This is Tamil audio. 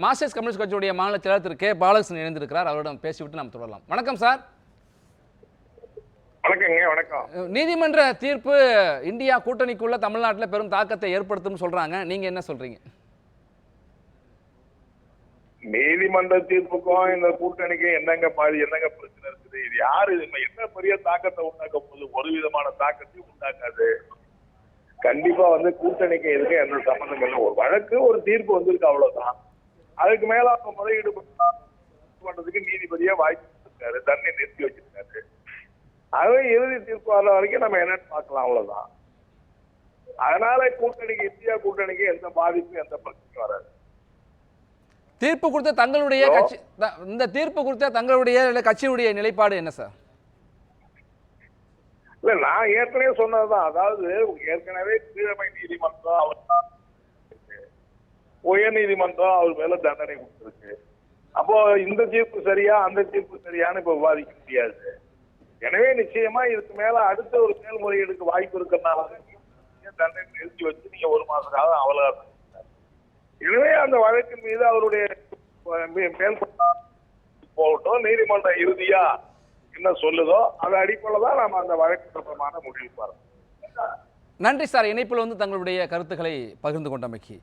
மார்க்சிஸ்ட் கம்யூனிஸ்ட் கட்சியுடைய மாநில செயலர் திரு கே பாலகிருஷ்ணன் இணைந்திருக்கிறார். அவரிடம் பேசிவிட்டு நாம் தொடரலாம். வணக்கம் சார். வணக்கங்க. வணக்கம். நீதிமன்ற தீர்ப்பு இந்தியா கூட்டணிக்குள்ள தமிழ்நாட்டில் பெரும் தாக்கத்தை ஏற்படுத்தும் சொல்றாங்க. நீங்க என்ன சொல்றீங்க? நீதிமன்ற தீர்ப்புக்கும் இந்த கூட்டணிக்கும் என்னங்க பிரச்சனை இருக்குது? இது யாரு என்ன பெரிய தாக்கத்தை உண்டாக்க போகுது? ஒரு விதமான தாக்கத்தையும் உண்டாக்காது. கண்டிப்பா கூட்டணிக்கு இதுக்கு எந்த சம்பந்தம் இல்லை. ஒரு வழக்கு ஒரு தீர்ப்பு வந்திருக்கு, அவ்வளவுதான். அதுக்கு மேல அவங்க முறையீடு பண்றதுக்கு நீதிபதியா வாய்ப்பு இருக்காரு, தண்ணி நிறுத்தி வச்சிருக்காரு. அது இறுதி தீர்ப்பு வர வரைக்கும் நம்ம என்னன்னு பார்க்கலாம், அவ்வளவுதான். அதனால இந்தியா கூட்டணிக்கு எந்த பாதிப்பும் எந்த பிரச்சனையும் வராது. தீர்ப்பு கொடுத்த தங்களுடைய கட்சி, இந்த தீர்ப்பு கொடுத்த தங்களுடைய கட்சியுடைய நிலைப்பாடு என்ன சார்? இல்ல, நான் ஏற்கனவே சொன்னதுதான். அதாவது ஏற்கனவே கீழமை நீதிமன்றம் உயர் நீதிமன்றம் அவர் மேல தண்டனை கொடுத்திருக்கு. அப்போ இந்த தீர்ப்பு சரியா அந்த தீர்ப்பு சரியான்னு இப்ப விவாதிக்க முடியாது. எனவே நிச்சயமா இதுக்கு மேல அடுத்த ஒரு மேல்முறையீடுக்கு வாய்ப்பு இருக்கிறதுனால தண்டனை நிறுத்தி வச்சு நீங்க ஒரு மாச காலம் அவகாசம். எனவே அந்த வழக்கின் மீது அவருடைய மேல் போகட்டும். நீதிமன்றம் இறுதியா என்ன சொல்லுதோ அது அடிப்படையில் தான் நாம அந்த வழக்கு சம்பந்தமான முடிவு பாருங்க. நன்றி சார். இணைப்பில் தங்களுடைய கருத்துக்களை பகிர்ந்து கொண்டமைக்கு.